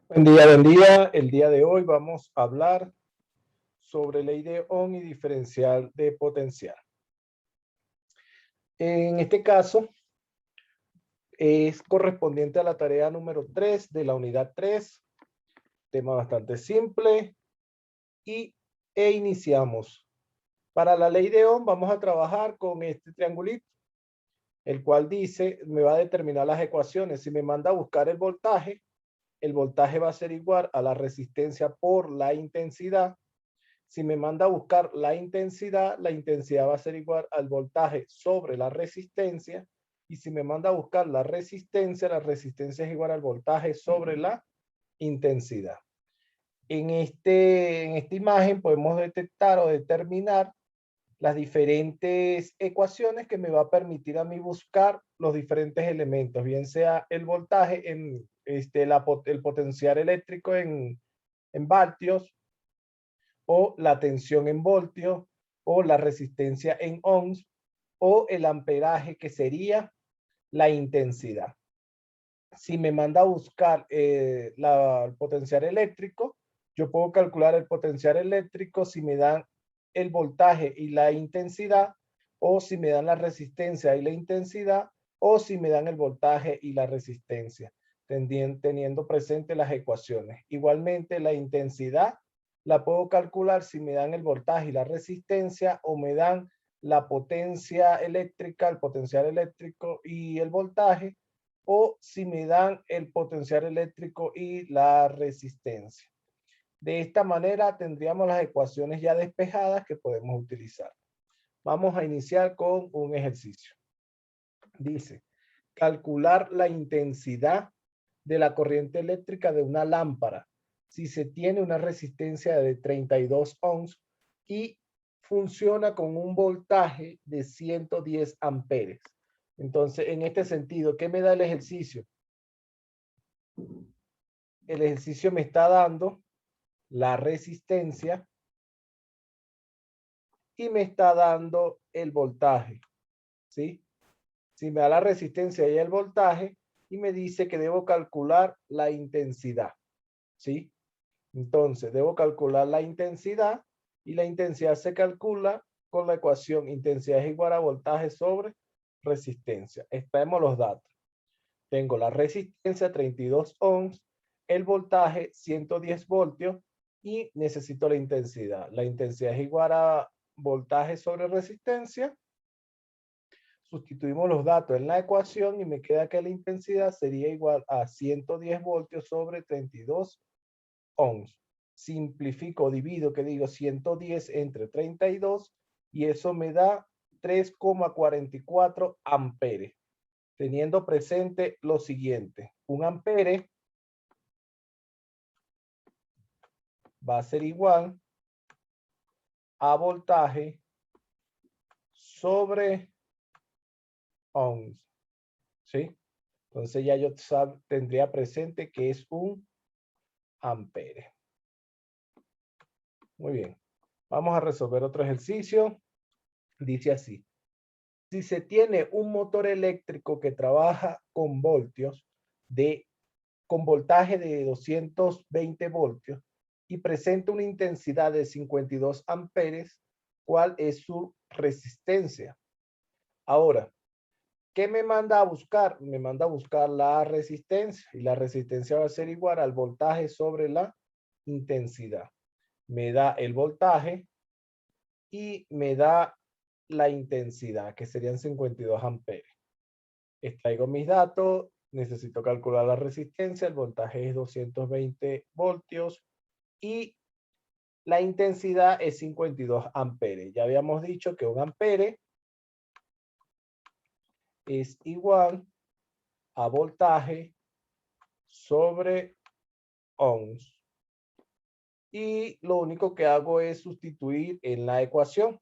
Buen día, buen día. El día de hoy vamos a hablar sobre ley de Ohm y diferencial de potencial. En este caso es correspondiente a la tarea número 3 de la unidad 3, tema bastante simple e iniciamos. Para la ley de Ohm vamos a trabajar con este triangulito, el cual dice, me va a determinar las ecuaciones. Si me manda a buscar el voltaje va a ser igual a la resistencia por la intensidad. Si me manda a buscar la intensidad va a ser igual al voltaje sobre la resistencia. Y si me manda a buscar la resistencia es igual al voltaje sobre la intensidad. En esta imagen podemos detectar o determinar las diferentes ecuaciones que me va a permitir a mí buscar los diferentes elementos, bien sea el voltaje, el potencial eléctrico en vatios, o la tensión en voltios, o la resistencia en ohms, o el amperaje, que sería la intensidad. Si me manda a buscar el potencial eléctrico, yo puedo calcular el potencial eléctrico si me dan el voltaje y la intensidad, o si me dan la resistencia y la intensidad, o si me dan el voltaje y la resistencia, teniendo presente las ecuaciones. Igualmente, la intensidad la puedo calcular si me dan el voltaje y la resistencia, o me dan la potencia eléctrica, el potencial eléctrico y el voltaje, o si me dan el potencial eléctrico y la resistencia. De esta manera tendríamos las ecuaciones ya despejadas que podemos utilizar. Vamos a iniciar con un ejercicio. Dice, calcular la intensidad de la corriente eléctrica de una lámpara si se tiene una resistencia de 32 ohms y funciona con un voltaje de 110 amperes. Entonces, en este sentido, ¿qué me da el ejercicio? El ejercicio me está dando la resistencia y me está dando el voltaje, ¿sí? Si me da la resistencia y el voltaje, y me dice que debo calcular la intensidad, ¿sí? Entonces, debo calcular la intensidad, y la intensidad se calcula con la ecuación intensidad es igual a voltaje sobre resistencia. Extraemos los datos. Tengo la resistencia 32 ohms, el voltaje 110 voltios y necesito la intensidad. La intensidad es igual a voltaje sobre resistencia. Sustituimos los datos en la ecuación y me queda que la intensidad sería igual a 110 voltios sobre 32 ohms. Simplifico, divido, que digo 110 entre 32 y eso me da 3,44 amperes. Teniendo presente lo siguiente, un ampere va a ser igual a voltaje sobre ohms, ¿sí? Entonces ya yo tendría presente que es un ampere. Muy bien. Vamos a resolver otro ejercicio. Dice así. Si se tiene un motor eléctrico que trabaja con voltios con voltaje de 220 voltios y presenta una intensidad de 52 amperes, ¿cuál es su resistencia? Ahora, ¿qué me manda a buscar? Me manda a buscar la resistencia, y la resistencia va a ser igual al voltaje sobre la intensidad. Me da el voltaje y me da la intensidad, que serían 52 amperes. Extraigo mis datos, necesito calcular la resistencia, el voltaje es 220 voltios y la intensidad es 52 amperes. Ya habíamos dicho que un ampere es igual a voltaje sobre ohms. Y lo único que hago es sustituir en la ecuación.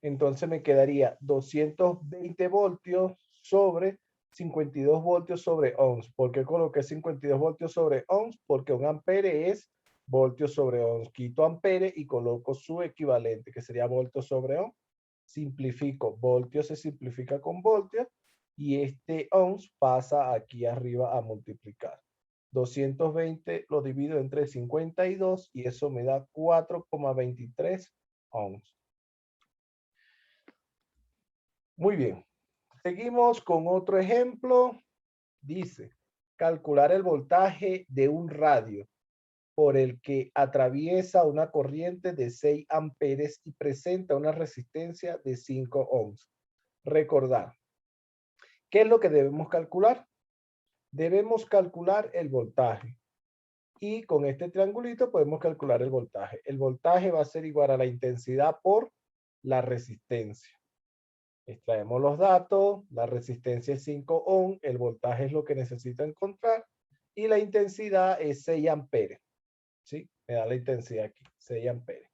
Entonces me quedaría 220 voltios sobre 52 voltios sobre ohms. ¿Por qué coloqué 52 voltios sobre ohms? Porque un ampere es voltios sobre ohms. Quito ampere y coloco su equivalente, que sería voltios sobre ohms. Simplifico. Voltios se simplifica con voltios y este ohms pasa aquí arriba a multiplicar. 220 lo divido entre 52 y eso me da 4,23 ohms. Muy bien. Seguimos con otro ejemplo. Dice, calcular el voltaje de un radio por el que atraviesa una corriente de 6 amperes y presenta una resistencia de 5 ohms. Recordar, ¿qué es lo que debemos calcular? Debemos calcular el voltaje. Y con este triangulito podemos calcular el voltaje. El voltaje va a ser igual a la intensidad por la resistencia. Extraemos los datos, la resistencia es 5 ohm, el voltaje es lo que necesito encontrar y la intensidad es 6 amperes. ¿Sí? Me da la intensidad aquí, 6 amperes.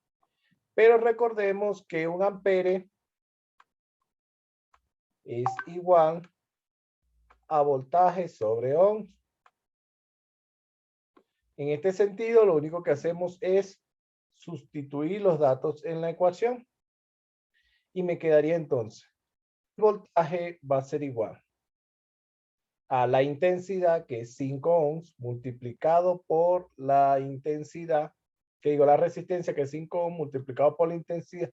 Pero recordemos que un ampere es igual a voltaje sobre ohms. En este sentido, lo único que hacemos es sustituir los datos en la ecuación. Y me quedaría entonces, el voltaje va a ser igual a la intensidad, que es 5 ohms, multiplicado por la intensidad, que digo la resistencia, que es 5 ohms, multiplicado por la intensidad,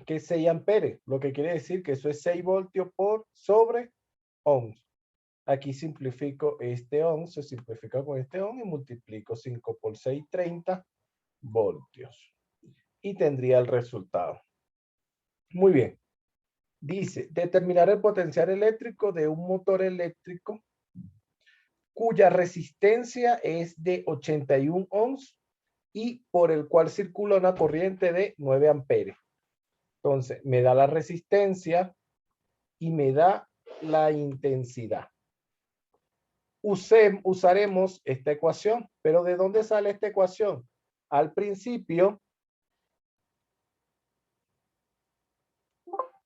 que es 6 amperes, lo que quiere decir que eso es 6 voltios por sobre ohms. Aquí simplifico este ohms, se simplifica con este ohms y multiplico 5 por 6, 30 voltios. Y tendría el resultado. Muy bien. Dice, determinar el potencial eléctrico de un motor eléctrico cuya resistencia es de 81 ohms y por el cual circula una corriente de 9 amperes. Entonces, me da la resistencia y me da la intensidad. Usaremos esta ecuación, pero ¿de dónde sale esta ecuación? Al principio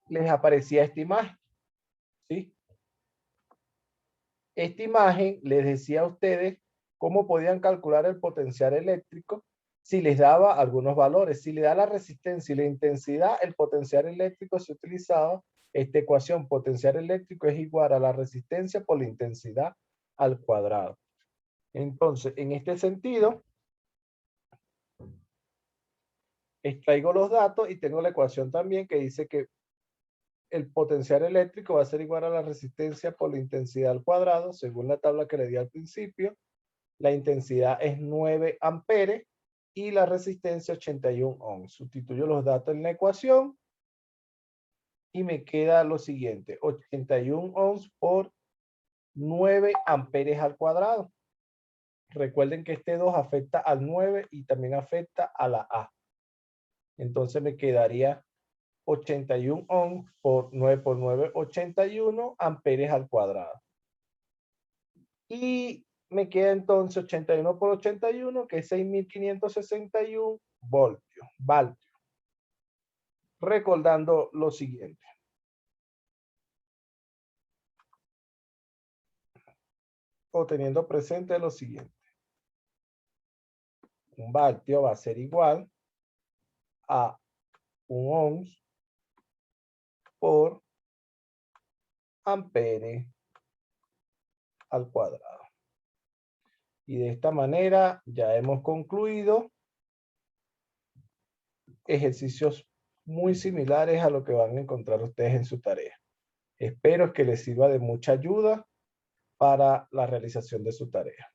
les aparecía esta imagen, ¿sí? Esta imagen les decía a ustedes cómo podían calcular el potencial eléctrico si les daba algunos valores. Si le da la resistencia y la intensidad, el potencial eléctrico se utilizaba esta ecuación. Potencial eléctrico es igual a la resistencia por la intensidad al cuadrado. Entonces, en este sentido, extraigo los datos y tengo la ecuación también que dice que el potencial eléctrico va a ser igual a la resistencia por la intensidad al cuadrado, según la tabla que le di al principio. La intensidad es 9 amperes y la resistencia 81 ohms. Sustituyo los datos en la ecuación y me queda lo siguiente, 81 ohms por 9 amperes al cuadrado. Recuerden que este 2 afecta al 9 y también afecta a la A. Entonces me quedaría 81 ohms por 9, 81 amperes al cuadrado. Y me queda entonces 81 por 81, que es 6.561 voltios. Recordando lo siguiente. O teniendo presente lo siguiente. Un voltio va a ser igual a un ohms por ampere al cuadrado. Y de esta manera ya hemos concluido ejercicios muy similares a lo que van a encontrar ustedes en su tarea. Espero que les sirva de mucha ayuda para la realización de su tarea.